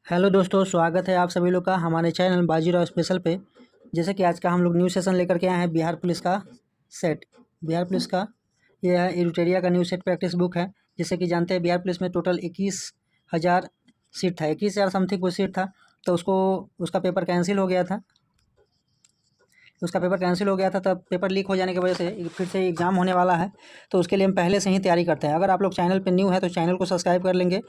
Hello दोस्तों, स्वागत है आप सभी लोग का हमारे चैनल बाजीराव स्पेशल पे। जैसे कि आज का हम लोग न्यू सेशन लेकर के आए हैं बिहार पुलिस का सेट। बिहार पुलिस का यह है एडिटोरिया का न्यू सेट प्रैक्टिस बुक है। जैसे कि जानते हैं बिहार पुलिस में टोटल 21,000 सीट था, 21,000 समथिंग कोई सीट था। तो उसका पेपर कैंसिल हो गया था। तब पेपर लीक हो जाने की वजह से फिर से एग्ज़ाम होने वाला है। तो उसके लिए हम पहले से ही तैयारी करते हैं। अगर आप लोग चैनल पर न्यू है तो चैनल को सब्सक्राइब कर लेंगे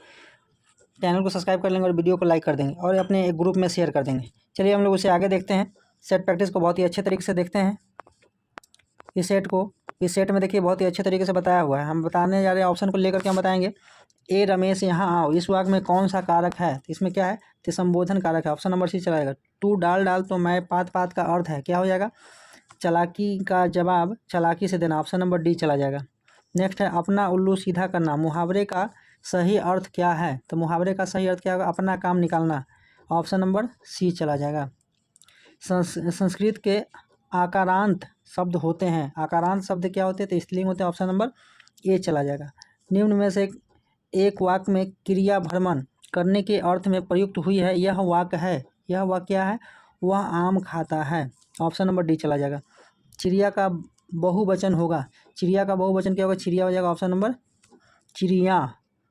और वीडियो को लाइक कर देंगे और अपने एक ग्रुप में शेयर कर देंगे। चलिए हम लोग उसे आगे देखते हैं। सेट प्रैक्टिस को बहुत ही अच्छे तरीके से देखते हैं। इस सेट में देखिए बहुत ही अच्छे तरीके से बताया हुआ है। हम बताने जा रहे हैं, ऑप्शन को लेकर के हम बताएंगे। ए रमेश यहाँ आओ, इस वाक्य में कौन सा कारक है? तो इसमें क्या है? तो संबोधन कारक है। ऑप्शन नंबर सी चला जाएगा। तू डाल तो मैं पात का अर्थ है, क्या हो जाएगा? चालाकी का जवाब चालाकी से देना। ऑप्शन नंबर डी चला जाएगा। नेक्स्ट है अपना उल्लू सीधा करना, मुहावरे का सही अर्थ क्या है? तो मुहावरे का सही अर्थ क्या होगा? अपना काम निकालना। ऑप्शन नंबर सी चला जाएगा। संस्कृत के आकारांत शब्द होते हैं। आकारांत शब्द क्या होते हैं? तो स्त्रीलिंग होते हैं। ऑप्शन नंबर ए चला जाएगा। निम्न में से एक वाक्य में क्रिया भ्रमण करने के अर्थ में प्रयुक्त हुई है, यह वाक्य क्या है? वह आम खाता है। ऑप्शन नंबर डी चला जाएगा। चिड़िया का बहुवचन होगा। चिड़िया का बहुवचन क्या होगा? चिड़िया हो जाएगा। ऑप्शन नंबर चिड़िया।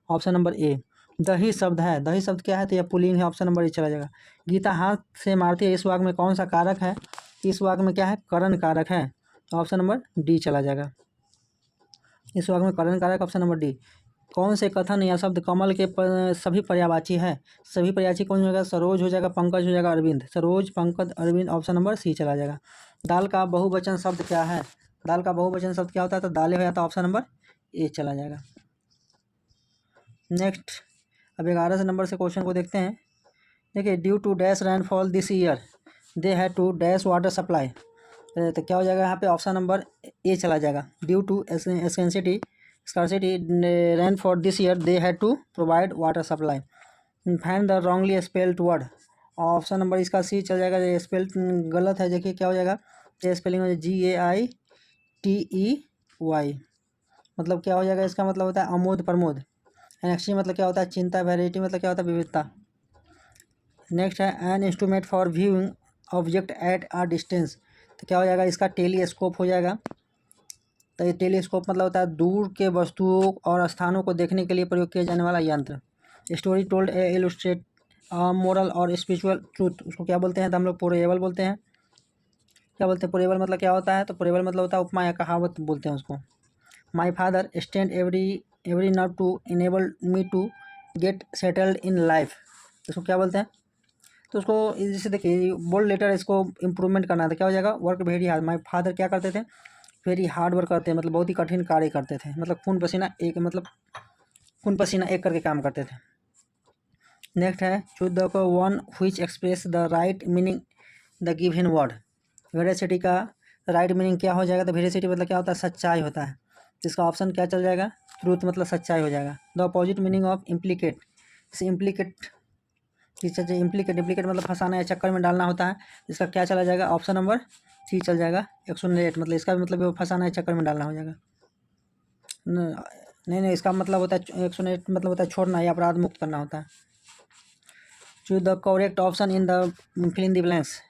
ऑप्शन नंबर ए। दही शब्द है। दही शब्द क्या है? तो यह पुल्लिंग है। ऑप्शन नंबर ए चला जाएगा। गीता हाथ से मारती है, इस वाक्य में कौन सा कारक है? इस वाक्य में क्या है? करण कारक है। ऑप्शन नंबर डी चला जाएगा। इस वाक्य में करण कारक ऑप्शन नंबर डी। कौन से कथन या शब्द कमल के सभी पर्यायवाची है? सभी पर्यायवाची कौन हो जाएगा? सरोज हो जाएगा, पंकज हो जाएगा, Arvind. Saroj, Pankaj, Arvind. Option number C चला जाएगा। दाल का बहुवचन शब्द क्या है? दाल का बहुवचन शब्द क्या होता है? तो दालें हो जाता है। ऑप्शन नंबर ए चला जाएगा। नेक्स्ट अब 11 नंबर से क्वेश्चन को देखते हैं। देखिए, due to dash rainfall this year they had to dash water supply. तो क्या हो जाएगा यहाँ पे? ऑप्शन नंबर ए चला जाएगा। Due to scarcity rain for this year they had to provide water supply. Find the wrongly spelled word. Option number इसका C चल जाएगा। ये स्पेल गलत है। देखिए क्या हो जाएगा? ये स्पेलिंग हो जाएगा GAITEY। मतलब क्या हो जाएगा? इसका मतलब होता है अमोद प्रमोद। एनेक्सी मतलब क्या होता है? चिंता। वेराइटी मतलब क्या होता है? विविधता। नेक्स्ट है an instrument for viewing object at a distance. तो क्या हो जाएगा? इसका टेलीस्कोप हो जाएगा। तो ये टेलीस्कोप मतलब होता है दूर के वस्तुओं और स्थानों को देखने के लिए प्रयोग किया जाने वाला यंत्र। स्टोरी टोल्ड ए इलस्ट्रेट मोरल और स्पिरिचुअल ट्रूथ, उसको क्या बोलते हैं? तो हम लोग पोरेबल बोलते हैं। क्या बोलते हैं? पोरेबल मतलब क्या होता है? तो पोरेबल मतलब होता है उपमा या कहावत बोलते हैं उसको। My father stand every nerve to enable me to get settled in life. तो उसको क्या बोलते हैं? तो उसको जैसे देखिए बोल्ड लेटर, इसको इम्प्रूवमेंट करना था। क्या हो जाएगा? Work very hard. My father क्या करते थे? वेरी हार्ड वर्क करते हैं, मतलब बहुत ही कठिन कार्य करते थे। मतलब खून पसीना एक करके काम करते थे। नेक्स्ट है choose the one which express the right meaning the given word. Veracity का राइट मीनिंग क्या हो जाएगा? तो वेरासिटी मतलब क्या होता है? सच्चाई होता है। तो इसका ऑप्शन क्या चल जाएगा? ट्रूथ मतलब सच्चाई हो जाएगा। The opposite meaning of implicate. इसे इम्प्लीकेट मतलब फंसाना या चक्कर में डालना होता है। इसका क्या चला जाएगा? ऑप्शन नंबर सी चल जाएगा। एक्सोनरेट मतलब इसका भी मतलब फंसाना या चक्कर में डालना हो जाएगा। नहीं, इसका मतलब होता है एक्सोनरेट मतलब होता है छोड़ना या अपराध मुक्त करना होता है। Choose the correct option in the fill in the blanks.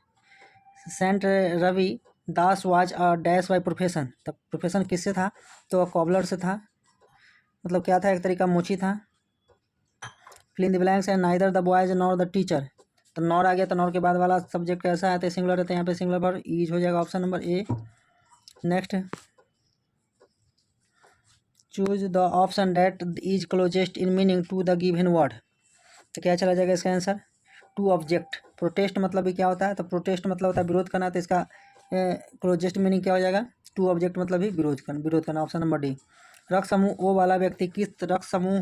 Saint Ravi Das was a dash by profession. तब प्रोफेशन किससे था? तो कॉबलर से था। मतलब क्या था? एक तरीका मोची था। फिल इन द ब्लैंक्स है neither the boys nor the teacher. तो नॉर आ गया, तो नॉर के बाद वाला सब्जेक्ट कैसा है? तो सिंगुलर है, तो यहाँ पे सिंगुलर पर ईज हो जाएगा। Option number A. Next choose the option that is closest in meaning to the given word. तो क्या चला जाएगा इसका आंसर? To object. प्रोटेस्ट मतलब भी क्या होता है? तो प्रोटेस्ट मतलब होता है विरोध करना। तो इसका क्लोजेस्ट मीनिंग क्या हो जाएगा? टू ऑब्जेक्ट मतलब ही विरोध करना। Option number D. रक्त समूह ओ वाला व्यक्ति किस रक्त समूह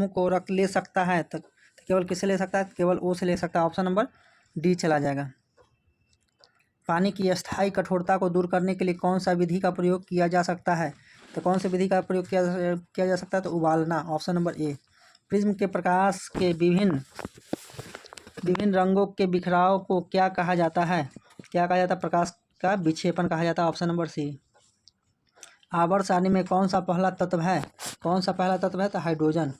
को रक्त ले सकता है? तो केवल किससे ले सकता है? केवल ओ से ले सकता है। ऑप्शन नंबर डी चला जाएगा। पानी की अस्थायी कठोरता को दूर करने के लिए कौन सा विधि का प्रयोग किया जा सकता है? तो कौन सी विधि का प्रयोग किया जा सकता है? तो उबालना। ऑप्शन नंबर ए। प्रिज्म के प्रकाश के विभिन्न रंगों के बिखराव को क्या कहा जाता है? क्या कहा जाता है? प्रकाश का विक्षेपण कहा जाता है। Option number C. आवर्त सारणी में कौन सा पहला तत्व है? तो हाइड्रोजन।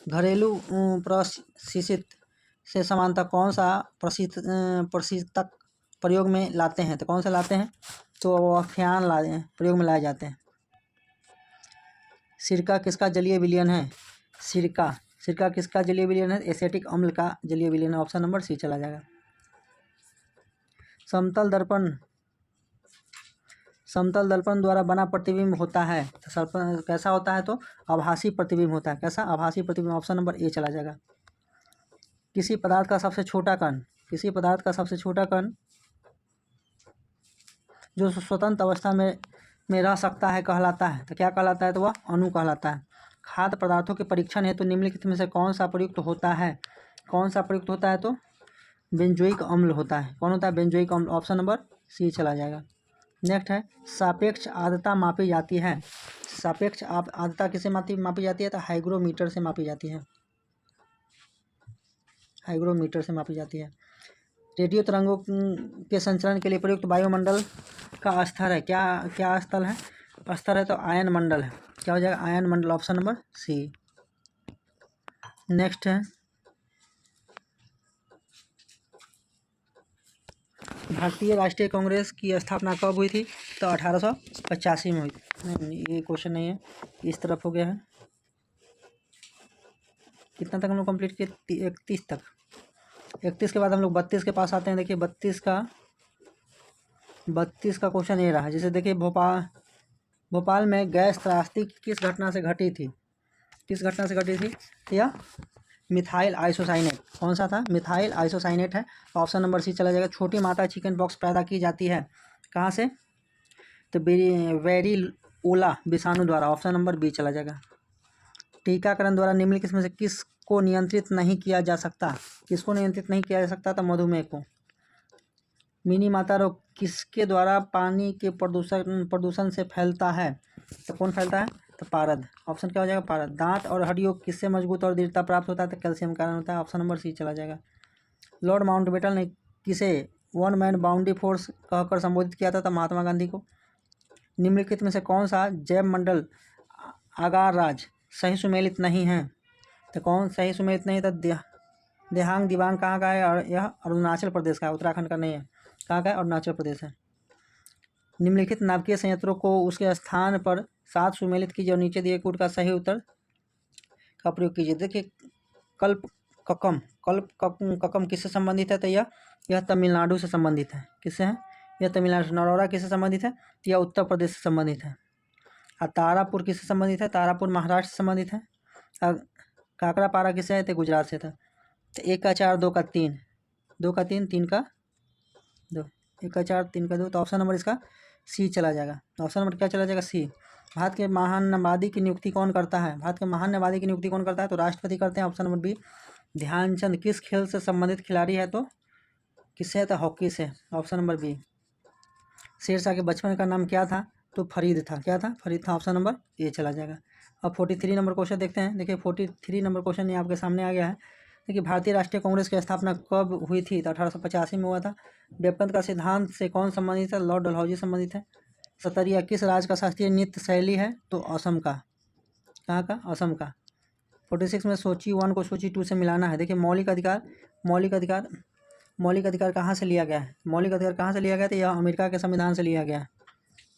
घरेलू प्रशिक्षित से समानता कौन सा प्रशीतक प्रयोग में लाते हैं? तो कौन सा लाते हैं? तो अफ्यान प्रयोग में लाए जाते हैं। सिरका किसका जलीय विलयन है? सिरका किसका जलीय विलयन है? एसिटिक अम्ल का जलीय विलयन है। ऑप्शन नंबर सी चला जाएगा। समतल दर्पण द्वारा बना प्रतिबिंब होता है तो कैसा होता है? तो आभासी प्रतिबिंब होता है। कैसा? आभासी प्रतिबिंब। ऑप्शन नंबर ए चला जाएगा। किसी पदार्थ का सबसे छोटा कण जो स्वतंत्र अवस्था में रह सकता है कहलाता है। तो क्या कहलाता है? तो वह अणु कहलाता है। खाद्य पदार्थों के परीक्षण हेतु निम्नलिखित में से कौन सा प्रयुक्त होता है? तो बेंजोइक अम्ल होता है। कौन होता है? बेंजोइक अम्ल। ऑप्शन नंबर सी चला जाएगा। नेक्स्ट है सापेक्ष आर्द्रता मापी जाती है। सापेक्ष आर्द्रता किससे मापी जाती है? तो हाइग्रोमीटर से मापी जाती है। रेडियो तरंगों के संचरण के लिए प्रयुक्त वायुमंडल का स्तर है। क्या स्तर है? तो आयन मंडल है। क्या हो जाएगा? आयन मंडल। Option number C. नेक्स्ट है भारतीय राष्ट्रीय कांग्रेस की स्थापना कब हुई थी? तो 1885 में हुई थी। नहीं, ये क्वेश्चन नहीं है, इस तरफ हो गया है। कितना तक हम लोग कंप्लीट किए? 31 तक। 31 के बाद हम लोग 32 के पास आते हैं। देखिए 32 का क्वेश्चन ये रहा। जैसे देखिए भोपाल में गैस त्रासदी किस घटना से घटी थी? या मिथाइल आइसोसाइनेट। कौन सा था? मिथाइल आइसोसाइनेट है। ऑप्शन नंबर सी चला जाएगा। छोटी मात्रा चिकन पॉक्स पैदा की जाती है कहाँ से? तो वेरिओला विषाणु द्वारा। ऑप्शन नंबर बी चला जाएगा। टीकाकरण द्वारा निम्नलिखित में से किसको नियंत्रित नहीं किया जा सकता? तो मधुमेह को। मिनी माता रोग किसके द्वारा पानी के प्रदूषण से फैलता है? तो कौन फैलता है? तो पारद। ऑप्शन क्या हो जाएगा? पारद। दांत और हड्डियों किससे मजबूत और दृढ़ता प्राप्त होता है? तो कैल्शियम कारण होता है। ऑप्शन नंबर सी चला जाएगा। लॉर्ड माउंटबेटन ने किसे वन मैन बाउंड्री फोर्स कहकर संबोधित किया था? तो महात्मा गांधी को। निम्नलिखित में से कौन सा जैव मंडल आगार राज्य सही सुमेलित नहीं है? तो कौन सही सुमेलित नहीं? तो देहांग दिबांग कहाँ का है? और यह अरुणाचल प्रदेश का है, उत्तराखंड का नहीं है। कहाँ का है? अरुणाचल प्रदेश है। निम्नलिखित नाभिकीय संयंत्रों को उसके स्थान पर 7 सुमेलित कीजिए और नीचे दिए कूट का सही उत्तर का प्रयोग कीजिए। देखिए कल्पककम किससे संबंधित है? तो यह तमिलनाडु से संबंधित है। किससे है? यह तमिलनाडु। नरौरा किससे संबंधित है? तो यह उत्तर प्रदेश से संबंधित है। और तारापुर किससे संबंधित है? तारापुर महाराष्ट्र से संबंधित है। और काकरापारा किससे है? तो गुजरात से था। तो 1 का 4 2 का 3 2 का 3 3 का 2 1 का 4 3 का 2। तो ऑप्शन नंबर इसका सी चला जाएगा। ऑप्शन नंबर क्या चला जाएगा? सी। भारत के महान्यवादी की नियुक्ति कौन करता है? तो राष्ट्रपति करते हैं। Option number B. ध्यानचंद किस खेल से संबंधित खिलाड़ी है? तो किससे है? तो हॉकी से। Option number B. शेरशाह के बचपन का नाम क्या था? तो फरीद था। क्या था? फरीद था। ऑप्शन नंबर ए चला जाएगा। अब 43 नंबर क्वेश्चन देखते हैं। देखिए 43 नंबर क्वेश्चन ये आपके सामने आ गया है। देखिए भारतीय राष्ट्रीय कांग्रेस की स्थापना कब हुई थी? तो 1885 में हुआ था। व्युत्पन्न का सिद्धांत से कौन संबंधित है? लॉर्ड डलहौजी संबंधित है। सतरिया किस राज्य का शास्त्रीय नृत्य शैली है? तो असम का। कहाँ का? असम का। 46 में सोची 1 को सोची 2 से मिलाना है। देखिए मौलिक अधिकार कहाँ से लिया गया है? तो यह अमेरिका के संविधान से लिया गया है।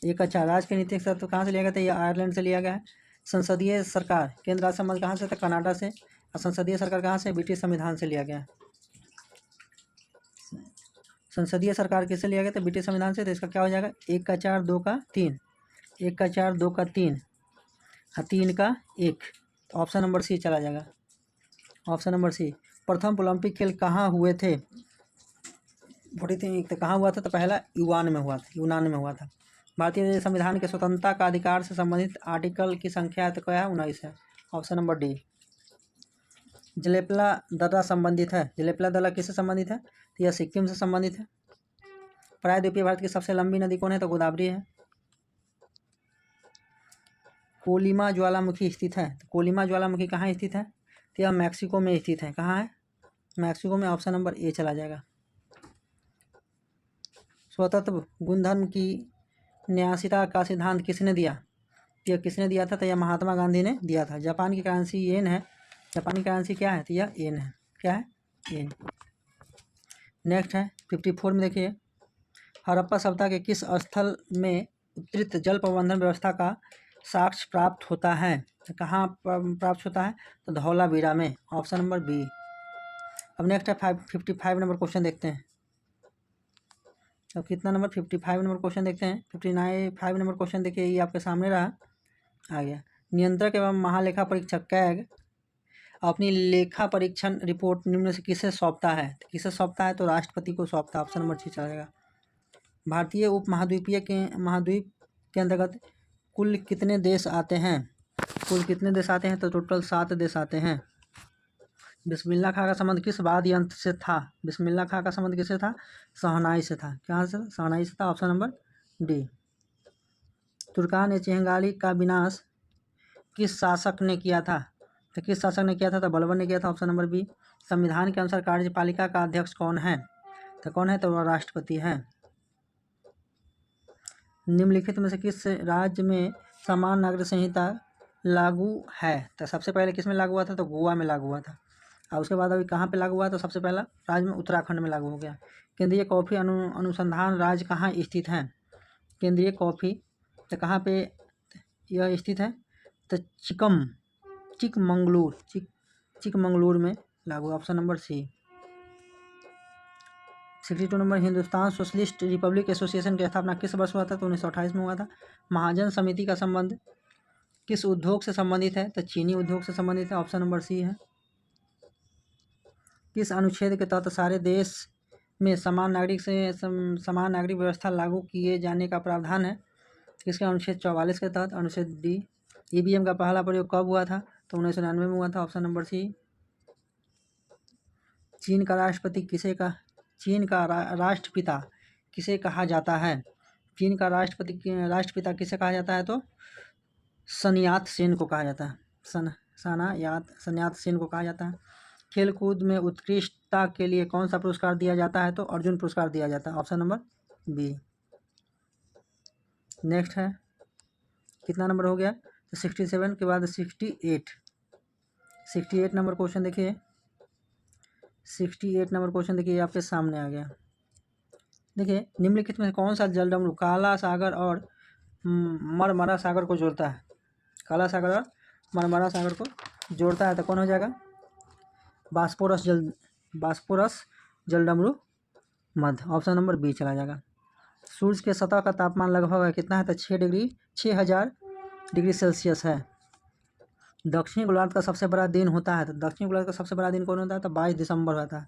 एक अच्छा राज्य के नीतिक तत्व कहाँ से लिया गया? तो यह आयरलैंड से लिया गया है। संसदीय सरकार केंद्र राज्य संबंध कहाँ से? तो कनाडा से। और संसदीय सरकार कहाँ से? ब्रिटिश संविधान से लिया गया है। संसदीय सरकार किससे लिया गया? तो ब्रिटिश संविधान से। तो इसका क्या हो जाएगा? 1 का 4 2 का 3 1 का 4 2 का 3 और 3 का 1। तो ऑप्शन नंबर सी चला जाएगा। Option number C. प्रथम ओलंपिक खेल कहाँ हुए थे? 43 तो कहाँ हुआ था? तो पहला यूनान में हुआ था। भारतीय संविधान के स्वतंत्रता का अधिकार से संबंधित आर्टिकल की संख्या तो क्या है? 19 है। Option number D. जलेपला दर्रा संबंधित है। जलेपला दर्रा किससे संबंधित है? तो यह सिक्किम से संबंधित है। प्रायद्वीपीय भारत की सबसे लंबी नदी कौन है? तो गोदावरी है। कोलिमा ज्वालामुखी स्थित है। तो कोलिमा ज्वालामुखी कहाँ स्थित है? तो यह मैक्सिको में स्थित है। कहाँ है? मैक्सिको में। ऑप्शन नंबर ए चला जाएगा। स्वतंत्र गुणधर्म की न्यासिता का सिद्धांत किसने दिया? यह किसने दिया था? तो यह महात्मा गांधी ने दिया था। जापान की करेंसी येन है। जापानी करेंसी क्या है? तो यह येन है। क्या है? ये नेक्स्ट है 54 में देखिए, हड़प्पा सभ्यता के किस स्थल में उत्कृष्ट जल प्रबंधन व्यवस्था का साक्ष्य प्राप्त होता है? तो कहाँ प्राप्त होता है? तो धौलावीरा में, ऑप्शन नंबर बी। अब नेक्स्ट है 55 नंबर क्वेश्चन देखते हैं। अब कितना नंबर 55 नंबर क्वेश्चन देखते हैं। 59 नंबर क्वेश्चन देखिए, ये आपके सामने रहा, आ गया। नियंत्रक एवं महालेखा परीक्षक कैग अपनी लेखा परीक्षण रिपोर्ट निम्न से किसे सौंपता है? तो किसे सौंपता है? तो राष्ट्रपति को सौंपता है, ऑप्शन नंबर सी चलेगा। भारतीय महाद्वीप के अंतर्गत कुल कितने देश आते हैं? कुल कितने देश आते हैं? तो टोटल 7 देश आते हैं। बिस्मिल्लाह खां का संबंध किस वाद्य यंत्र से था? बिस्मिल्लाह खां का संबंध किससे था? शहनाई से था। कहाँ से? शहनाई से था, ऑप्शन नंबर डी। तुर्कान चिंगारी का विनाश किस शासक ने किया था? तो किस शासक ने किया था? तो बलबन ने किया था, ऑप्शन नंबर बी। संविधान के अनुसार कार्यपालिका का अध्यक्ष कौन है? तो कौन है? तो वह राष्ट्रपति है। निम्नलिखित में से किस राज्य में समान नागरिक संहिता लागू है? तो सबसे पहले किस में लागू हुआ था? तो गोवा में लागू हुआ था। और उसके बाद अभी कहाँ पे लागू हुआ? तो सबसे पहला राज्य में उत्तराखंड में लागू हो गया। केंद्रीय कॉफ़ी अनुसंधान राज्य कहाँ स्थित है? केंद्रीय कॉफ़ी तो कहाँ पे यह स्थित है? तो चिकमंगलूर में लागू, option number C. 62 number, Hindustan socialist republic association की स्थापना किस वर्ष हुआ था? तो 1928 में हुआ था। महाजन समिति का संबंध किस उद्योग से संबंधित है? तो चीनी उद्योग से संबंधित है, ऑप्शन नंबर सी है। किस अनुच्छेद के तहत सारे देश में समान नागरिक व्यवस्था लागू किए जाने का प्रावधान है? किसके? अनुच्छेद 44 के तहत, अनुच्छेद डी। ईवीएम का पहला प्रयोग कब हुआ था? तो 1999 में हुआ था, ऑप्शन नंबर सी। चीन का राष्ट्रपिता किसे कहा जाता है? चीन का राष्ट्रपिता किसे कहा जाता है? तो सनयात सेन को कहा जाता है। सनयात सेन को कहा जाता है। खेलकूद में उत्कृष्टता के लिए कौन सा पुरस्कार दिया जाता है? तो अर्जुन पुरस्कार दिया जाता है, ऑप्शन नंबर बी। नेक्स्ट है, कितना नंबर हो गया? तो 67 के बाद 68 नंबर क्वेश्चन देखिए। 68 नंबर क्वेश्चन देखिए, आपके सामने आ गया। देखिए, निम्नलिखित में कौन सा जलडमरू काला सागर और मरमरा सागर को जोड़ता है? काला सागर और मरमरा सागर को जोड़ता है, तो कौन हो जाएगा? बास्पोरस जलडमरू मध्य, ऑप्शन नंबर बी चला जाएगा। सूर्य के सतह का तापमान लगभग कितना है? तो 6,000 डिग्री सेल्सियस है। दक्षिणी गोलार्ध का सबसे बड़ा दिन होता है, तो दक्षिणी गोलार्ध का सबसे बड़ा दिन कौन होता है? तो 22 दिसंबर होता है,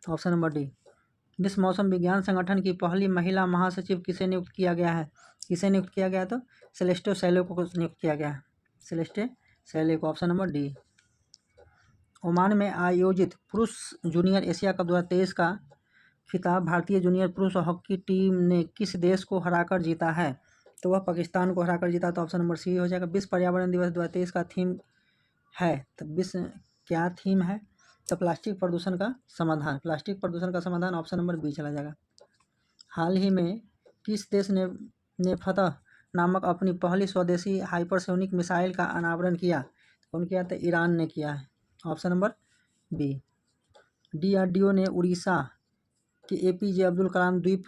ऑप्शन नंबर डी। विश्व मौसम विज्ञान संगठन की पहली महिला महासचिव किसे नियुक्त किया गया है? किसे नियुक्त किया गया? तो सेलेस्टे सैलो को नियुक्त किया गया है, सेलेस्टे सैलो को, ऑप्शन नंबर डी। ओमान में आयोजित पुरुष जूनियर एशिया कप 2023 का खिताब भारतीय जूनियर पुरुष हॉकी टीम ने किस देश को हराकर जीता है? तो वह पाकिस्तान को हराकर जीता, तो ऑप्शन नंबर सी हो जाएगा। विश्व पर्यावरण दिवस 2023 का थीम है, तो विश्व क्या थीम है? तो प्लास्टिक प्रदूषण का समाधान, ऑप्शन नंबर बी चला जाएगा। हाल ही में किस देश ने फतह नामक अपनी पहली स्वदेशी हाइपरसोनिक मिसाइल का अनावरण किया? कौन किया? तो ईरान ने किया है, ऑप्शन नंबर बी। DRDO ने उड़ीसा के APJ अब्दुल कलाम द्वीप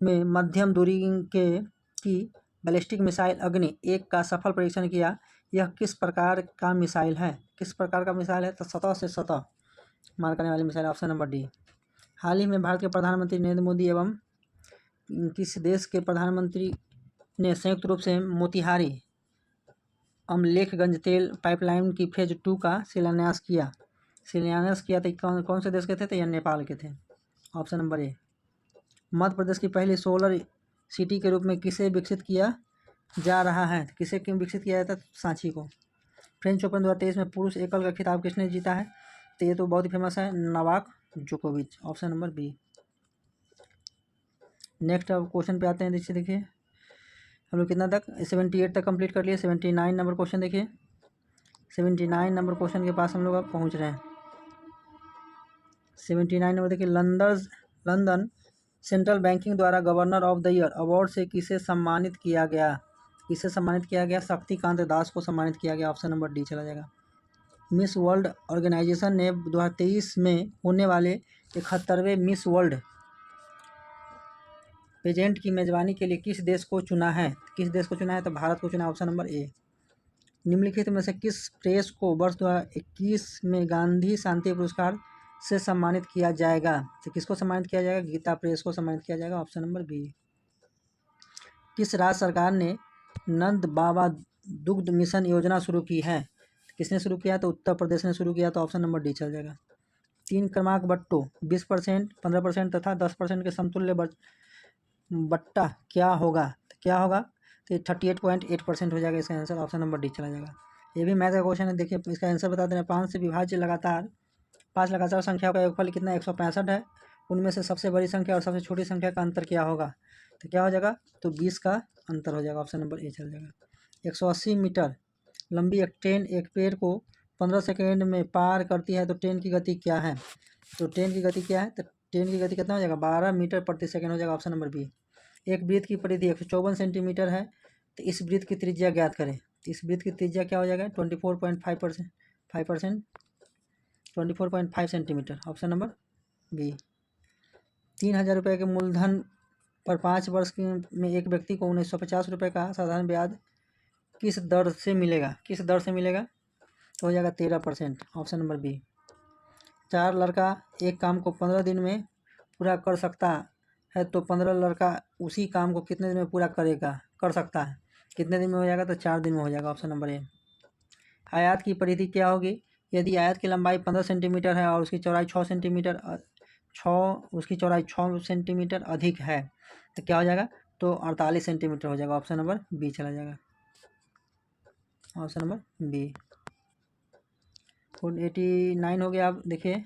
में मध्यम दूरी की बैलिस्टिक मिसाइल अग्नि 1 का सफल परीक्षण किया। यह किस प्रकार का मिसाइल है? तो सतह से सतह मार करने वाली मिसाइल, ऑप्शन नंबर डी। हाल ही में भारत के प्रधानमंत्री नरेंद्र मोदी एवं किस देश के प्रधानमंत्री ने संयुक्त रूप से मोतिहारी अमलेखगंज तेल पाइपलाइन की फेज 2 का शिलान्यास किया तो कौन से देश के थे? तो यह नेपाल के थे, ऑप्शन नंबर ए। मध्य प्रदेश की पहली सोलर सिटी के रूप में किसे विकसित किया जा रहा है? किसे क्यों विकसित किया जाता है? सांची को। फ्रेंच ओपन 2023 में पुरुष एकल का खिताब किसने जीता है? तो ये तो बहुत ही फेमस है, नोवाक जोकोविच, ऑप्शन नंबर बी। नेक्स्ट अब क्वेश्चन पे आते हैं। देखिए हम लोग कितना तक 78 तक कंप्लीट कर लिए। 79 नंबर क्वेश्चन देखिए। 79 नंबर क्वेश्चन के पास हम लोग अब पहुँच रहे हैं। 79 नंबर देखिए, लंदन सेंट्रल बैंकिंग द्वारा governor of the year award से किसे सम्मानित किया गया? शक्तिकांत दास को सम्मानित किया गया, ऑप्शन नंबर डी चला जाएगा। मिस वर्ल्ड ऑर्गेनाइजेशन ने 2023 में होने वाले 71वें मिस वर्ल्ड पेजेंट की मेजबानी के लिए किस देश को चुना है? किस देश को चुना है? तो भारत को चुना, ऑप्शन नंबर ए। निम्नलिखित में से किस प्रेस को वर्ष 2021 में गांधी शांति पुरस्कार से सम्मानित किया जाएगा? तो किसको सम्मानित किया जाएगा? गीता प्रेस को सम्मानित किया जाएगा, ऑप्शन नंबर बी। किस राज्य सरकार ने नंद बाबा दुग्ध मिशन योजना शुरू की है? किसने शुरू किया? तो उत्तर प्रदेश ने शुरू किया, तो ऑप्शन नंबर डी चल जाएगा। 3 क्रमांक बट्टों 20%, 15% तथा 10% के समतुल्य बट्टा क्या होगा? तो क्या होगा? तो 38.8% हो जाएगा इसका आंसर, ऑप्शन नंबर डी चला जाएगा। ये भी मैथ का क्वेश्चन है, देखिए इसका आंसर बता देना। 5 से विभाज्य लगातार 5 लगातार संख्याओं का योगफल कितना? 165 है। उनमें से सबसे बड़ी संख्या और सबसे छोटी संख्या का अंतर क्या होगा? तो क्या हो जाएगा? तो 20 का अंतर हो जाएगा, ऑप्शन नंबर ए चल जाएगा। 180 मीटर लंबी एक ट्रेन एक पेड़ को 15 सेकेंड में पार करती है, तो ट्रेन की गति क्या है? तो ट्रेन की गति क्या है? तो ट्रेन की गति कितना हो जाएगा? 12 मीटर प्रति सेकेंड हो जाएगा, ऑप्शन नंबर बी। एक वृत्त की परिधि 154 सेंटीमीटर है, तो इस वृत्त की त्रिज्या ज्ञात करें। तो इस वृत्त की त्रिज्या क्या हो जाएगा? 24.5 सेंटीमीटर, ऑप्शन नंबर बी। 3000 रुपये के मूलधन पर 5 वर्ष में एक व्यक्ति को 1950 रुपये का साधारण ब्याज किस दर से मिलेगा? किस दर से मिलेगा? तो हो जाएगा 13%, ऑप्शन नंबर बी। 4 लड़का एक काम को 15 दिन में पूरा कर सकता है, तो 15 लड़का उसी काम को कितने दिन में पूरा कर सकता है? कितने दिन में हो जाएगा? तो 4 दिन में हो जाएगा, ऑप्शन नंबर ए। आयत की परिधि क्या होगी? यदि आयत की लंबाई 15 सेंटीमीटर है और उसकी चौड़ाई 6 सेंटीमीटर अधिक है, तो क्या हो जाएगा? तो 48 सेंटीमीटर हो जाएगा, ऑप्शन नंबर बी चला जाएगा, ऑप्शन नंबर बी। 89 हो गया। अब देखिए,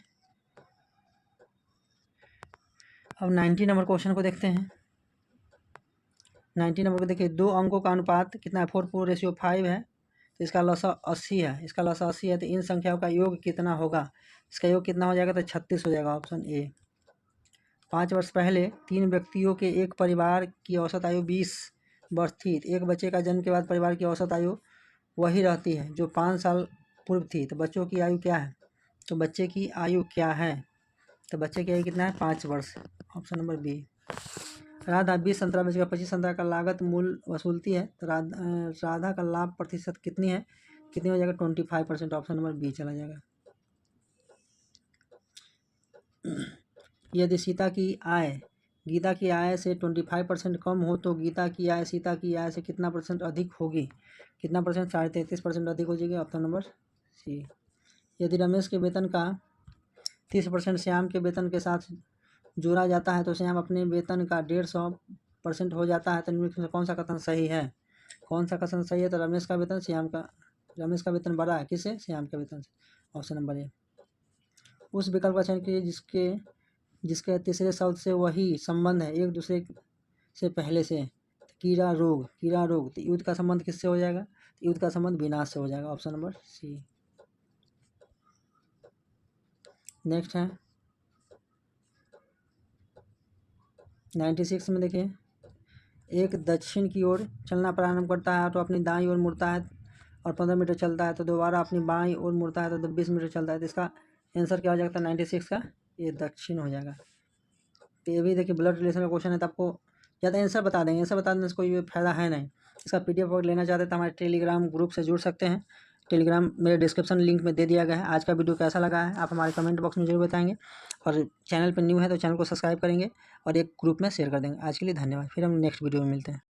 अब 90 नंबर क्वेश्चन को देखते हैं। 90 नंबर को देखिए, 2 अंकों का अनुपात कितना है? 4:5 है, तो इसका लसा 80 है। इसका लसा 80 है, तो इन संख्याओं का योग कितना होगा? इसका योग कितना हो जाएगा? तो 36 हो जाएगा, ऑप्शन ए। 5 वर्ष पहले 3 व्यक्तियों के एक परिवार की औसत आयु 20 वर्ष थी। एक बच्चे का जन्म के बाद परिवार की औसत आयु वही रहती है जो 5 साल पूर्व थी। तो बच्चों की आयु क्या है? तो बच्चे की आयु क्या है? तो बच्चे की आयु कितना है? 5 वर्ष, ऑप्शन नंबर बी। राधा 20 संतरा बेचकर 25 संतरा का लागत मूल्य वसूलती है, तो राधा का लाभ प्रतिशत कितनी है? कितनी हो जाएगा? 25%, ऑप्शन नंबर बी चला जाएगा। यदि सीता की आय गीता की आय से 25% कम हो, तो गीता की आय सीता की आय से कितना % अधिक होगी? कितना %? 33.5% अधिक हो जाएगी, ऑप्शन नंबर सी। यदि रमेश के वेतन का 30% श्याम के वेतन के साथ जोड़ा जाता है, तो श्याम अपने वेतन का 150% हो जाता है, तो निम्नलिखित में कौन सा कथन सही है? कौन सा कथन सही है? तो रमेश का वेतन बड़ा है, किससे? श्याम के वेतन से, ऑप्शन नंबर ए। उस विकल्प का चयन कीजिए जिसके तीसरे शब्द से वही संबंध है एक दूसरे से पहले से। कीड़ा रोग, तो युद्ध का संबंध किससे हो जाएगा? तो युद्ध का संबंध विनाश से हो जाएगा, ऑप्शन नंबर सी। नेक्स्ट है 96 में देखिए, एक दक्षिण की ओर चलना प्रारंभ करता है तो अपनी दाईं ओर मुड़ता है और 15 मीटर चलता है, तो दोबारा अपनी बाईं ओर मुड़ता है तो 20 मीटर चलता है। तो इसका आंसर क्या हो जाएगा? 96 का ये दक्षिण हो जाएगा। तो ये भी देखिए ब्लड रिलेशन का क्वेश्चन है, तो आपको ज़्यादा आंसर बता देंगे, आंसर बता देने से कोई फ़ायदा है नहीं। इसका PDF अगर लेना चाहते हैं तो हमारे टेलीग्राम ग्रुप से जुड़ सकते हैं। टेलीग्राम मेरे डिस्क्रिप्शन लिंक में दे दिया गया है। आज का वीडियो कैसा लगा है आप हमारे कमेंट बॉक्स में जरूर बताएंगे, और चैनल पर न्यू है तो चैनल को सब्सक्राइब करेंगे और एक ग्रुप में शेयर कर देंगे। आज के लिए धन्यवाद, फिर हम नेक्स्ट वीडियो में मिलते हैं।